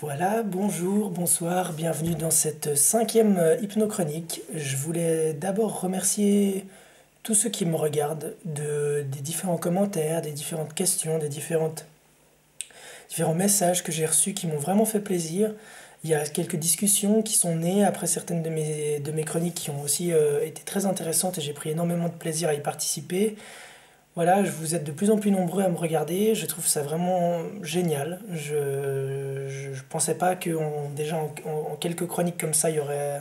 Voilà, bonjour, bonsoir, bienvenue dans cette cinquième hypnochronique. Je voulais d'abord remercier tous ceux qui me regardent des différents commentaires, des différentes questions, différents messages que j'ai reçus qui m'ont vraiment fait plaisir. Il y a quelques discussions qui sont nées après certaines de mes chroniques qui ont aussi été très intéressantes et j'ai pris énormément de plaisir à y participer. Voilà, vous êtes de plus en plus nombreux à me regarder, je trouve ça vraiment génial. Je pensais pas déjà en quelques chroniques comme ça, il y aurait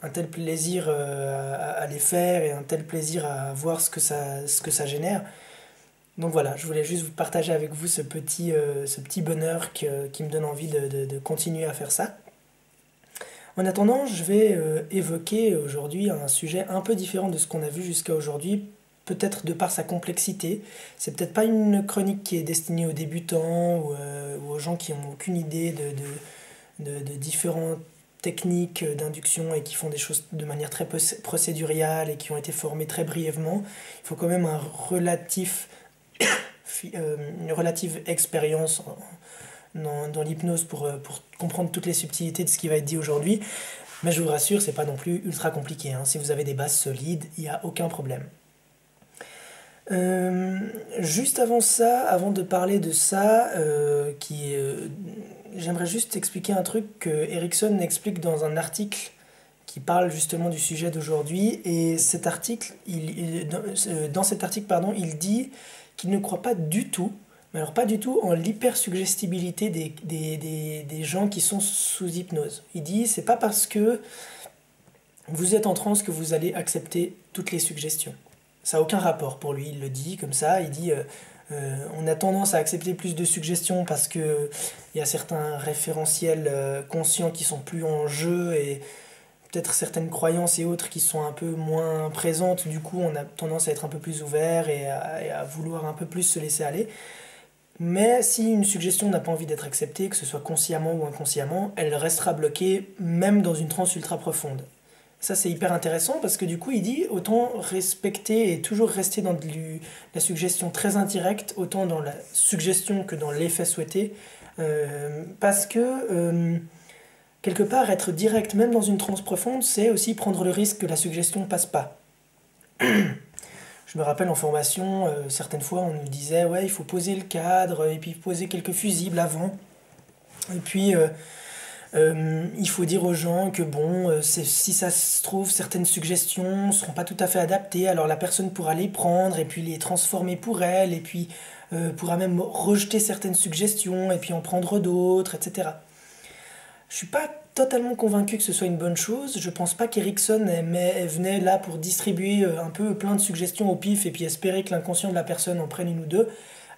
un tel plaisir à les faire et un tel plaisir à voir ce que ça génère. Donc voilà, je voulais juste vous partager avec vous ce petit bonheur qui me donne envie de continuer à faire ça. En attendant, je vais évoquer aujourd'hui un sujet un peu différent de ce qu'on a vu jusqu'à aujourd'hui, peut-être de par sa complexité. C'est peut-être pas une chronique qui est destinée aux débutants ou aux gens qui n'ont aucune idée de différentes techniques d'induction et qui font des choses de manière très procéduriale et qui ont été formés très brièvement. Il faut quand même une relative expérience dans l'hypnose pour comprendre toutes les subtilités de ce qui va être dit aujourd'hui. Mais je vous rassure, c'est pas non plus ultra compliqué, hein. Si vous avez des bases solides, il n'y a aucun problème. Juste avant ça, avant de parler de ça, j'aimerais juste expliquer un truc que Erickson explique dans un article qui parle justement du sujet d'aujourd'hui. Et cet article, dans cet article, pardon, il dit qu'il ne croit pas du tout, mais alors pas du tout, en l'hypersuggestibilité des gens qui sont sous hypnose. Il dit, c'est pas parce que vous êtes en transe que vous allez accepter toutes les suggestions. Ça n'a aucun rapport pour lui, il le dit comme ça, il dit on a tendance à accepter plus de suggestions parce que il y a certains référentiels conscients qui sont plus en jeu et peut-être certaines croyances et autres qui sont un peu moins présentes, du coup on a tendance à être un peu plus ouvert et à vouloir un peu plus se laisser aller. Mais si une suggestion n'a pas envie d'être acceptée, que ce soit consciemment ou inconsciemment, elle restera bloquée même dans une transe ultra profonde. Ça, c'est hyper intéressant parce que du coup, il dit autant respecter et toujours rester dans la suggestion très indirecte, autant dans la suggestion que dans l'effet souhaité. Parce que, quelque part, être direct, même dans une transe profonde, c'est aussi prendre le risque que la suggestion passe pas. Je me rappelle en formation, certaines fois, on nous disait, ouais, il faut poser le cadre et puis poser quelques fusibles avant. Et puis, il faut dire aux gens que bon, si ça se trouve, certaines suggestions ne seront pas tout à fait adaptées, alors la personne pourra les prendre et puis les transformer pour elle, et puis pourra même rejeter certaines suggestions et puis en prendre d'autres, etc. Je suis pas totalement convaincu que ce soit une bonne chose. Je pense pas qu'Erickson venait là pour distribuer un peu plein de suggestions au pif et puis espérer que l'inconscient de la personne en prenne une ou deux.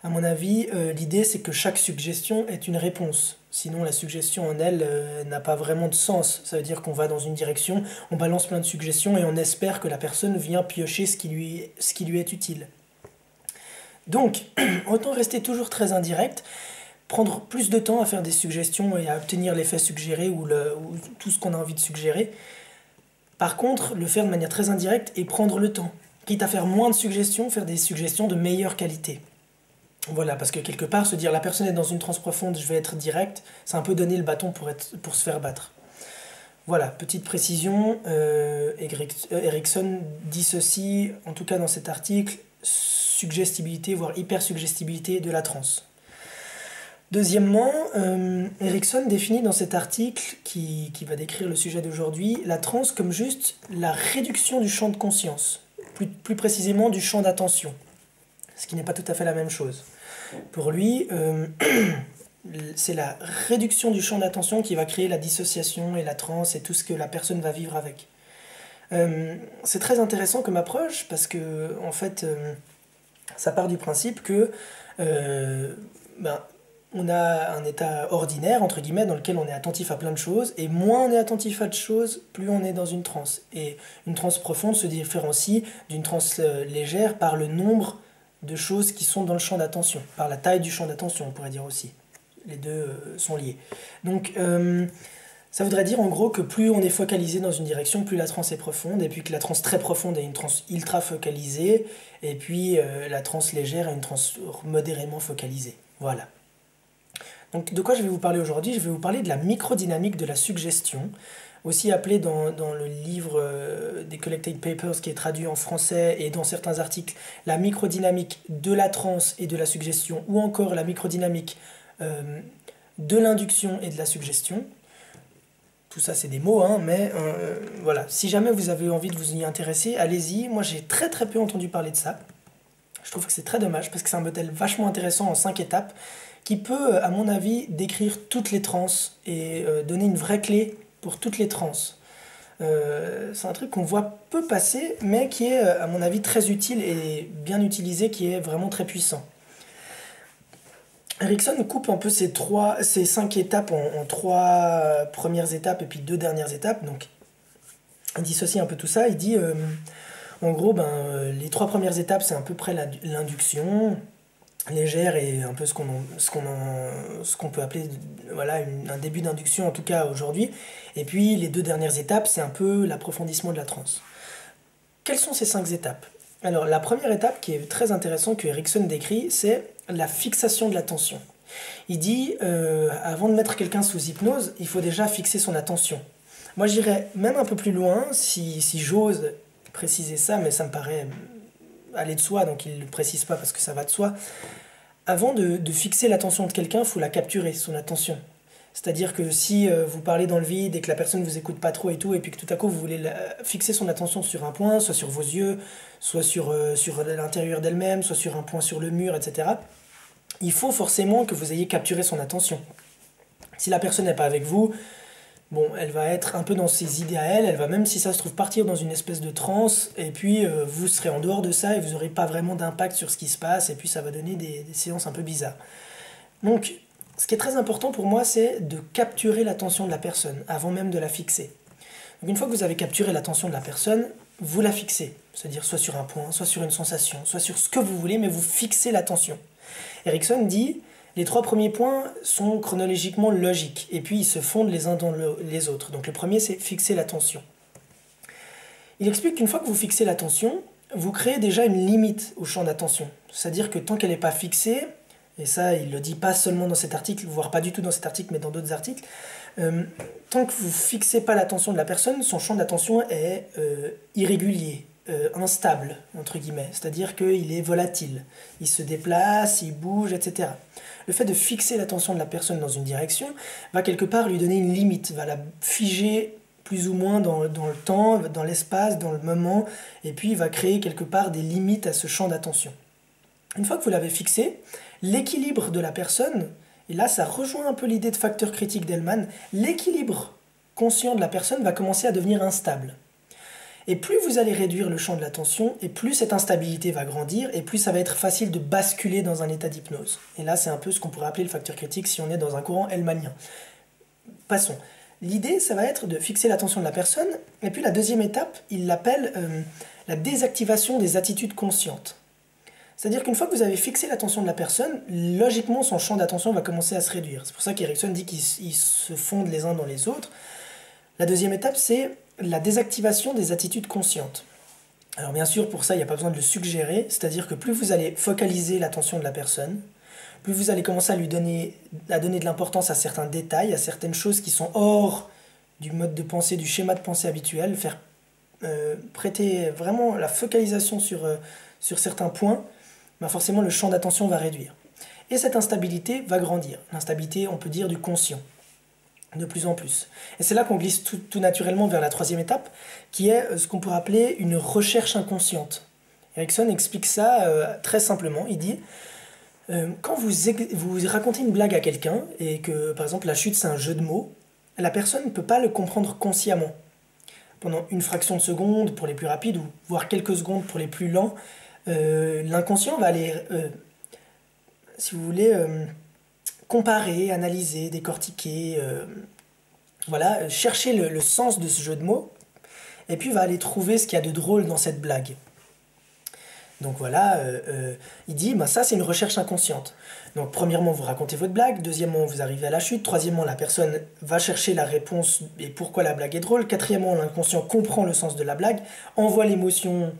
À mon avis, l'idée c'est que chaque suggestion est une réponse. Sinon, la suggestion en elle n'a pas vraiment de sens. Ça veut dire qu'on va dans une direction, on balance plein de suggestions et on espère que la personne vient piocher ce qui lui est utile. Donc, autant rester toujours très indirect, prendre plus de temps à faire des suggestions et à obtenir l'effet suggéré ou tout ce qu'on a envie de suggérer. Par contre, le faire de manière très indirecte et prendre le temps. Quitte à faire moins de suggestions, faire des suggestions de meilleure qualité. Voilà, parce que quelque part, se dire la personne est dans une transe profonde, je vais être direct, c'est un peu donner le bâton pour se faire battre. Voilà, petite précision, Erickson dit ceci, en tout cas dans cet article, suggestibilité, voire hypersuggestibilité de la transe. Deuxièmement, Erickson définit dans cet article, qui va décrire le sujet d'aujourd'hui, la transe comme juste la réduction du champ de conscience, plus précisément du champ d'attention, ce qui n'est pas tout à fait la même chose. Pour lui, c'est la réduction du champ d'attention qui va créer la dissociation et la transe et tout ce que la personne va vivre avec. C'est très intéressant comme approche parce que, en fait, ça part du principe que on a un état ordinaire, entre guillemets, dans lequel on est attentif à plein de choses, et moins on est attentif à de choses, plus on est dans une transe. Et une transe profonde se différencie d'une transe légère par le nombre de choses qui sont dans le champ d'attention, par la taille du champ d'attention, on pourrait dire aussi. Les deux sont liés. Donc, ça voudrait dire en gros que plus on est focalisé dans une direction, plus la transe est profonde, et puis que la transe très profonde est une transe ultra focalisée, et puis la transe légère est une transe modérément focalisée. Voilà. Donc de quoi je vais vous parler aujourd'hui? Je vais vous parler de la microdynamique de la suggestion, aussi appelée dans le livre des Collected Papers qui est traduit en français et dans certains articles, la microdynamique de la transe et de la suggestion, ou encore la microdynamique de l'induction et de la suggestion. Tout ça c'est des mots, hein, mais voilà. Si jamais vous avez envie de vous y intéresser, allez-y. Moi j'ai très très peu entendu parler de ça. Je trouve que c'est très dommage parce que c'est un modèle vachement intéressant en 5 étapes qui peut, à mon avis, décrire toutes les transes et donner une vraie clé pour toutes les transes. C'est un truc qu'on voit peu passer, mais qui est, à mon avis, très utile et bien utilisé, qui est vraiment très puissant. Erickson coupe un peu ces 5 étapes en 3 premières étapes et puis 2 dernières étapes. Donc, il dissocie un peu tout ça. Il dit, en gros, les 3 premières étapes, c'est à peu près l'induction légère et un peu ce qu'on peut appeler voilà, un début d'induction, en tout cas aujourd'hui. Et puis, les 2 dernières étapes, c'est un peu l'approfondissement de la transe. Quelles sont ces 5 étapes? Alors, la première étape qui est très intéressante, que Erickson décrit, c'est la fixation de l'attention. Il dit, avant de mettre quelqu'un sous hypnose, il faut déjà fixer son attention. Moi, j'irais même un peu plus loin, si j'ose préciser ça, mais ça me paraît aller de soi, donc il ne le précise pas parce que ça va de soi. Avant de fixer l'attention de quelqu'un, il faut la capturer, son attention. C'est-à-dire que si vous parlez dans le vide et que la personne ne vous écoute pas trop et tout, et puis que tout à coup vous voulez fixer son attention sur un point, soit sur vos yeux, soit sur l'intérieur d'elle-même, soit sur un point sur le mur, etc., il faut forcément que vous ayez capturé son attention. Si la personne n'est pas avec vous, bon, elle va être un peu dans ses idées à elle va même, si ça se trouve, partir dans une espèce de transe, et puis vous serez en dehors de ça et vous n'aurez pas vraiment d'impact sur ce qui se passe, et puis ça va donner des séances un peu bizarres. Donc, ce qui est très important pour moi, c'est de capturer l'attention de la personne, avant même de la fixer. Donc une fois que vous avez capturé l'attention de la personne, vous la fixez, c'est-à-dire soit sur un point, soit sur une sensation, soit sur ce que vous voulez, mais vous fixez l'attention. Erickson dit, les 3 premiers points sont chronologiquement logiques, et puis ils se fondent les uns dans les autres. Donc le premier, c'est fixer l'attention. Il explique qu'une fois que vous fixez l'attention, vous créez déjà une limite au champ d'attention. C'est-à-dire que tant qu'elle n'est pas fixée, et ça il ne le dit pas seulement dans cet article, voire pas du tout dans cet article, mais dans d'autres articles, tant que vous ne fixez pas l'attention de la personne, son champ d'attention est irrégulier, instable, entre guillemets. C'est-à-dire qu'il est volatile. Il se déplace, il bouge, etc. Le fait de fixer l'attention de la personne dans une direction va quelque part lui donner une limite, va la figer plus ou moins dans le temps, dans l'espace, dans le moment, et puis il va créer quelque part des limites à ce champ d'attention. Une fois que vous l'avez fixé, l'équilibre de la personne, et là ça rejoint un peu l'idée de facteur critique d'Hellman, l'équilibre conscient de la personne va commencer à devenir instable. Et plus vous allez réduire le champ de l'attention, et plus cette instabilité va grandir, et plus ça va être facile de basculer dans un état d'hypnose. Et là, c'est un peu ce qu'on pourrait appeler le facteur critique si on est dans un courant hellmanien. Passons. L'idée, ça va être de fixer l'attention de la personne, et puis la deuxième étape, il l'appelle la désactivation des attitudes conscientes. C'est-à-dire qu'une fois que vous avez fixé l'attention de la personne, logiquement, son champ d'attention va commencer à se réduire. C'est pour ça qu'Erickson dit qu'ils se fondent les uns dans les autres. La deuxième étape, c'est la désactivation des attitudes conscientes. Alors bien sûr, pour ça, il n'y a pas besoin de le suggérer, c'est-à-dire que plus vous allez focaliser l'attention de la personne, plus vous allez commencer à donner de l'importance à certains détails, à certaines choses qui sont hors du mode de pensée, du schéma de pensée habituel, faire prêter vraiment la focalisation sur certains points, forcément le champ d'attention va réduire. Et cette instabilité va grandir. L'instabilité, on peut dire, du conscient. De plus en plus. Et c'est là qu'on glisse tout naturellement vers la troisième étape, qui est ce qu'on pourrait appeler une recherche inconsciente. Erickson explique ça très simplement. Il dit, quand vous racontez une blague à quelqu'un, et que par exemple la chute c'est un jeu de mots, la personne ne peut pas le comprendre consciemment. Pendant une fraction de seconde pour les plus rapides, ou voire quelques secondes pour les plus lents, l'inconscient va aller, si vous voulez, comparer, analyser, décortiquer, voilà, chercher le sens de ce jeu de mots, et puis va aller trouver ce qu'il y a de drôle dans cette blague. Donc voilà, il dit, ça c'est une recherche inconsciente. Donc premièrement, vous racontez votre blague, deuxièmement, vous arrivez à la chute, troisièmement, la personne va chercher la réponse et pourquoi la blague est drôle, quatrièmement, l'inconscient comprend le sens de la blague, envoie l'émotion,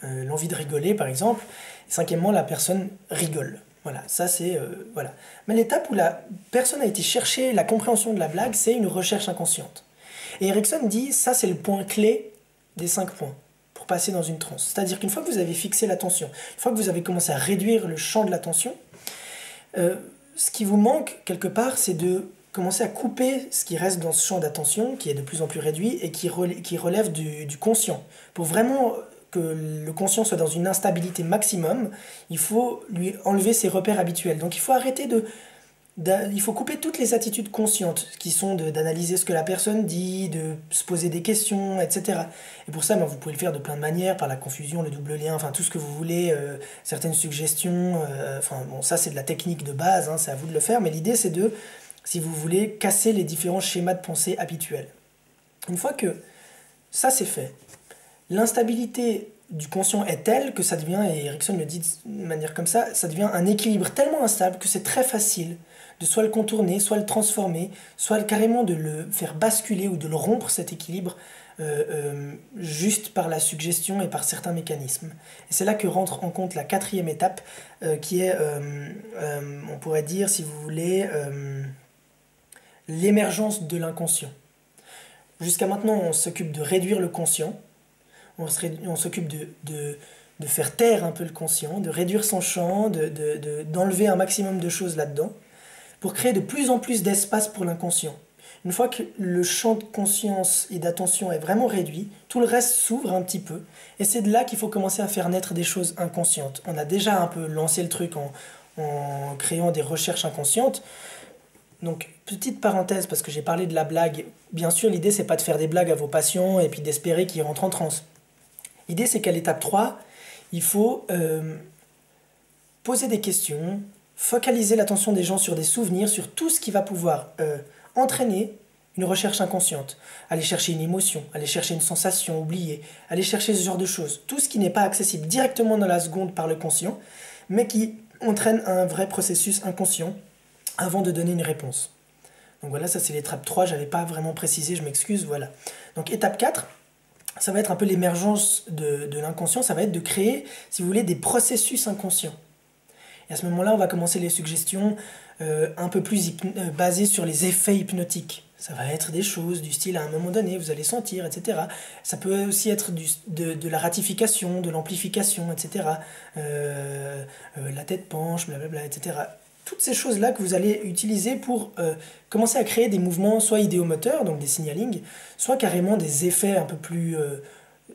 l'envie de rigoler par exemple, et cinquièmement, la personne rigole. Voilà, ça c'est... voilà. Mais l'étape où la personne a été chercher la compréhension de la blague, c'est une recherche inconsciente. Et Erikson dit, ça c'est le point clé des 5 points pour passer dans une transe. C'est-à-dire qu'une fois que vous avez fixé l'attention, une fois que vous avez commencé à réduire le champ de l'attention, ce qui vous manque quelque part, c'est de commencer à couper ce qui reste dans ce champ d'attention, qui est de plus en plus réduit et qui relève du conscient. Pour vraiment que le conscient soit dans une instabilité maximum, il faut lui enlever ses repères habituels. Donc il faut arrêter il faut couper toutes les attitudes conscientes, qui sont d'analyser ce que la personne dit, de se poser des questions, etc. Et pour ça, vous pouvez le faire de plein de manières, par la confusion, le double lien, enfin tout ce que vous voulez, certaines suggestions, ça c'est de la technique de base, c'est à vous de le faire, mais l'idée c'est de, si vous voulez, casser les différents schémas de pensée habituels. Une fois que ça c'est fait, l'instabilité du conscient est telle que ça devient, et Erikson le dit de manière comme ça devient un équilibre tellement instable que c'est très facile de soit le contourner, soit le transformer, soit carrément de le faire basculer ou de le rompre cet équilibre juste par la suggestion et par certains mécanismes. Et c'est là que rentre en compte la 4e étape qui est, on pourrait dire si vous voulez, l'émergence de l'inconscient. Jusqu'à maintenant on s'occupe de réduire le conscient, on s'occupe de faire taire un peu le conscient, de réduire son champ, d'enlever un maximum de choses là-dedans, pour créer de plus en plus d'espace pour l'inconscient. Une fois que le champ de conscience et d'attention est vraiment réduit, tout le reste s'ouvre un petit peu, et c'est de là qu'il faut commencer à faire naître des choses inconscientes. On a déjà un peu lancé le truc en créant des recherches inconscientes. Donc, petite parenthèse, parce que j'ai parlé de la blague. Bien sûr, l'idée, c'est pas de faire des blagues à vos patients et puis d'espérer qu'ils rentrent en transe. L'idée, c'est qu'à l'étape 3, il faut poser des questions, focaliser l'attention des gens sur des souvenirs, sur tout ce qui va pouvoir entraîner une recherche inconsciente. Aller chercher une émotion, aller chercher une sensation oubliée, aller chercher ce genre de choses. Tout ce qui n'est pas accessible directement dans la seconde par le conscient, mais qui entraîne un vrai processus inconscient avant de donner une réponse. Donc voilà, ça c'est l'étape 3, j'avais pas vraiment précisé, je m'excuse, voilà. Donc étape 4, ça va être un peu l'émergence de l'inconscient, ça va être de créer, si vous voulez, des processus inconscients. Et à ce moment-là, on va commencer les suggestions un peu plus basées sur les effets hypnotiques. Ça va être des choses du style, à un moment donné, vous allez sentir, etc. Ça peut aussi être de la ratification, de l'amplification, etc. La tête penche, blablabla, etc. Toutes ces choses-là que vous allez utiliser pour commencer à créer des mouvements soit idéomoteurs, donc des signalings, soit carrément des effets un peu plus...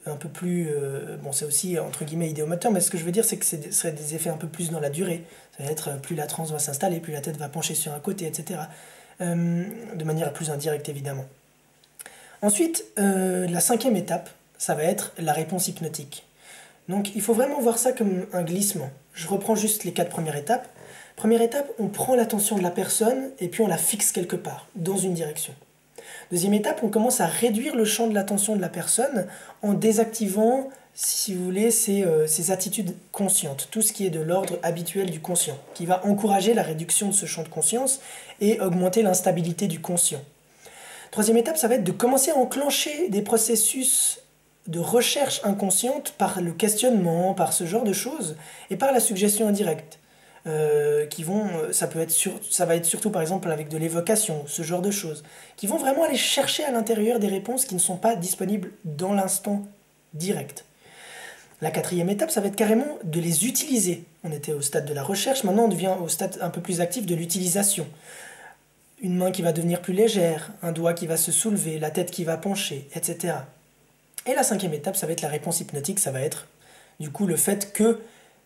bon, c'est aussi entre guillemets idéomoteur, mais ce que je veux dire, c'est que ce serait des effets un peu plus dans la durée. Ça va être plus la transe va s'installer, plus la tête va pencher sur un côté, etc. De manière plus indirecte, évidemment. Ensuite, la 5e étape, ça va être la réponse hypnotique. Donc, il faut vraiment voir ça comme un glissement. Je reprends juste les 4 premières étapes. Première étape, on prend l'attention de la personne et puis on la fixe quelque part, dans une direction. Deuxième étape, on commence à réduire le champ de l'attention de la personne en désactivant, si vous voulez, ses attitudes conscientes, tout ce qui est de l'ordre habituel du conscient, qui va encourager la réduction de ce champ de conscience et augmenter l'instabilité du conscient. Troisième étape, ça va être de commencer à enclencher des processus de recherche inconsciente par le questionnement, par ce genre de choses, et par la suggestion indirecte. Ça va être surtout par exemple avec de l'évocation, ce genre de choses, qui vont vraiment aller chercher à l'intérieur des réponses qui ne sont pas disponibles dans l'instant direct. La 4e étape, ça va être carrément de les utiliser. On était au stade de la recherche, maintenant on devient au stade un peu plus actif de l'utilisation. Une main qui va devenir plus légère, un doigt qui va se soulever, la tête qui va pencher, etc. Et la 5e étape, ça va être la réponse hypnotique, ça va être du coup le fait que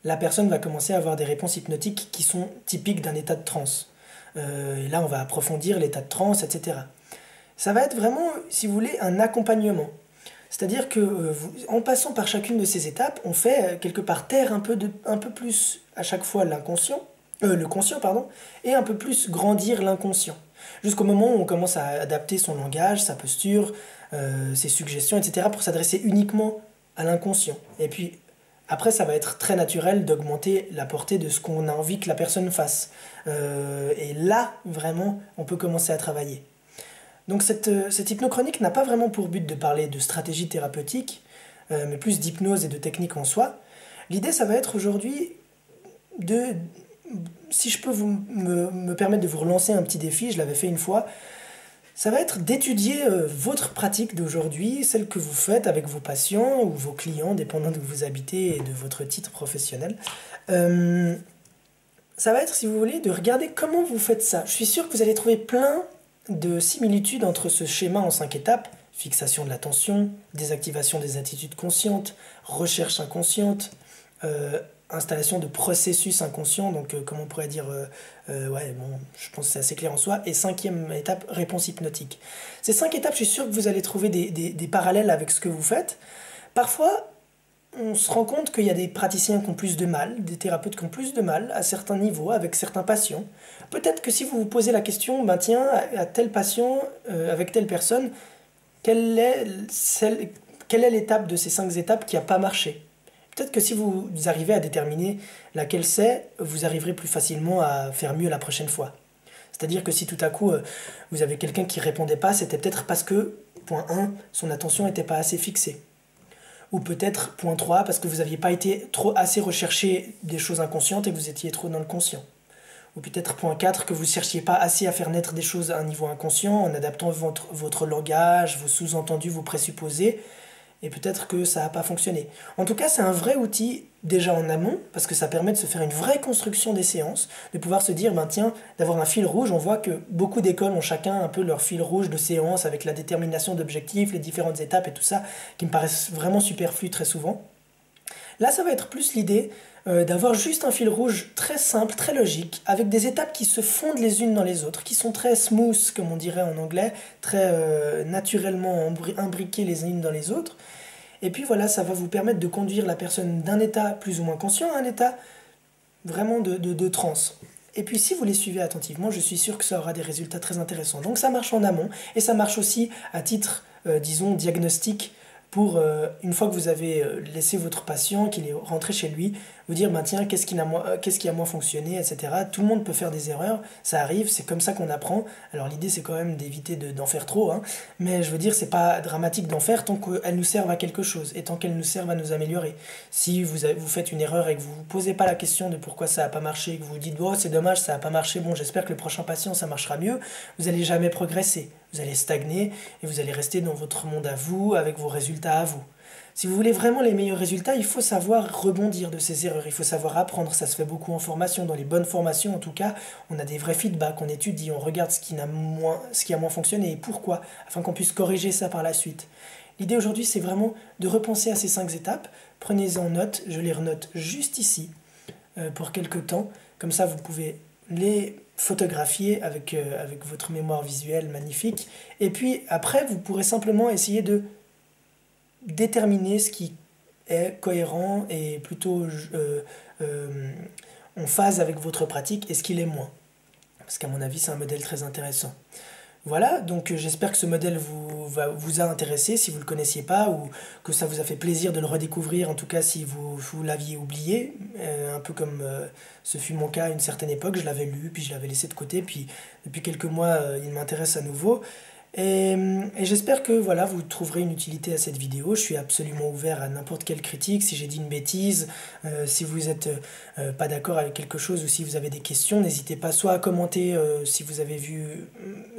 la personne va commencer à avoir des réponses hypnotiques qui sont typiques d'un état de transe. Et là, on va approfondir l'état de transe, etc. Ça va être vraiment, si vous voulez, un accompagnement. C'est-à-dire que en passant par chacune de ces étapes, on fait quelque part taire un peu plus à chaque fois le conscient, et un peu plus grandir l'inconscient. Jusqu'au moment où on commence à adapter son langage, sa posture, ses suggestions, etc. pour s'adresser uniquement à l'inconscient. Et puis, après, ça va être très naturel d'augmenter la portée de ce qu'on a envie que la personne fasse. Et là, vraiment, on peut commencer à travailler. Donc cette hypnochronique n'a pas vraiment pour but de parler de stratégie thérapeutique, mais plus d'hypnose et de technique en soi. L'idée, ça va être aujourd'hui de si je peux me permettre de vous relancer un petit défi, je l'avais fait une fois, ça va être d'étudier votre pratique d'aujourd'hui, celle que vous faites avec vos patients ou vos clients, dépendant d'où vous habitez et de votre titre professionnel. Euh, Ça va être, si vous voulez, de regarder comment vous faites ça. Je suis sûr que vous allez trouver plein de similitudes entre ce schéma en 5 étapes: fixation de l'attention, désactivation des attitudes conscientes, recherche inconsciente, euh, installation de processus inconscients, donc comment on pourrait dire, ouais, bon, je pense que c'est assez clair en soi, et cinquième étape, réponse hypnotique. Ces 5 étapes, je suis sûr que vous allez trouver des parallèles avec ce que vous faites. Parfois, on se rend compte qu'il y a des praticiens qui ont plus de mal, des thérapeutes qui ont plus de mal à certains niveaux avec certains patients. Peut-être que si vous vous posez la question, ben tiens, à tel patient, avec telle personne, quelle est, quelle est l'étape de ces 5 étapes qui n'a pas marché? Peut-être que si vous arrivez à déterminer laquelle c'est, vous arriverez plus facilement à faire mieux la prochaine fois. C'est-à-dire que si tout à coup vous avez quelqu'un qui répondait pas, c'était peut-être parce que, point 1, son attention n'était pas assez fixée. Ou peut-être, point 3, parce que vous n'aviez pas été trop assez recherché des choses inconscientes et que vous étiez trop dans le conscient. Ou peut-être, point 4, que vous ne cherchiez pas assez à faire naître des choses à un niveau inconscient en adaptant votre langage, vos sous-entendus, vos présupposés, et peut-être que ça n'a pas fonctionné. En tout cas, c'est un vrai outil déjà en amont, parce que ça permet de se faire une vraie construction des séances, de pouvoir se dire, ben tiens, d'avoir un fil rouge. On voit que beaucoup d'écoles ont chacun un peu leur fil rouge de séance avec la détermination d'objectifs, les différentes étapes et tout ça, qui me paraissent vraiment superflus très souvent. Là, ça va être plus l'idée d'avoir juste un fil rouge très simple, très logique, avec des étapes qui se fondent les unes dans les autres, qui sont très smooth, comme on dirait en anglais, très naturellement imbriquées les unes dans les autres. Et puis voilà, ça va vous permettre de conduire la personne d'un état plus ou moins conscient à un état vraiment de transe. Et puis si vous les suivez attentivement, je suis sûr que ça aura des résultats très intéressants. Donc ça marche en amont, et ça marche aussi à titre, disons, diagnostic, pour, une fois que vous avez laissé votre patient, qu'il est rentré chez lui, vous dire, ben tiens, qu'est-ce qui a moins fonctionné, etc. Tout le monde peut faire des erreurs, ça arrive, c'est comme ça qu'on apprend. Alors l'idée, c'est quand même d'éviter d'en faire trop, hein. Mais je veux dire, c'est pas dramatique d'en faire tant qu'elles nous servent à quelque chose, et tant qu'elles nous servent à nous améliorer. Si vous faites une erreur et que vous ne vous posez pas la question de pourquoi ça n'a pas marché, que vous vous dites, oh c'est dommage, ça n'a pas marché, bon j'espère que le prochain patient ça marchera mieux, vous n'allez jamais progresser. Vous allez stagner et vous allez rester dans votre monde à vous, avec vos résultats à vous. Si vous voulez vraiment les meilleurs résultats, il faut savoir rebondir de ces erreurs, il faut savoir apprendre. Ça se fait beaucoup en formation, dans les bonnes formations en tout cas. On a des vrais feedbacks, on étudie, on regarde ce qui a moins fonctionné et pourquoi, afin qu'on puisse corriger ça par la suite. L'idée aujourd'hui, c'est vraiment de repenser à ces 5 étapes. Prenez-en note, je les renote juste ici pour quelques temps. Comme ça, vous pouvez les photographier avec votre mémoire visuelle magnifique. Et puis après, vous pourrez simplement essayer de déterminer ce qui est cohérent et plutôt euh, en phase avec votre pratique et ce qui l'est moins. Parce qu'à mon avis, c'est un modèle très intéressant. Voilà, donc j'espère que ce modèle vous a intéressé si vous ne le connaissiez pas, ou que ça vous a fait plaisir de le redécouvrir, en tout cas si vous l'aviez oublié, un peu comme ce fut mon cas à une certaine époque. Je l'avais lu, puis je l'avais laissé de côté, puis depuis quelques mois il m'intéresse à nouveau. Et j'espère que voilà, vous trouverez une utilité à cette vidéo. Je suis absolument ouvert à n'importe quelle critique. Si j'ai dit une bêtise, si vous n'êtes pas d'accord avec quelque chose ou si vous avez des questions, n'hésitez pas soit à commenter si vous avez vu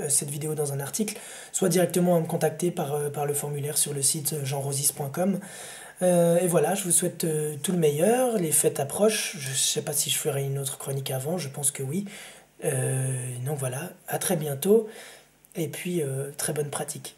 cette vidéo dans un article, soit directement à me contacter par le formulaire sur le site jeanrosis.com. Et voilà, je vous souhaite tout le meilleur. Les fêtes approchent. Je ne sais pas si je ferai une autre chronique avant, je pense que oui. Donc voilà, à très bientôt. Et puis, très bonne pratique.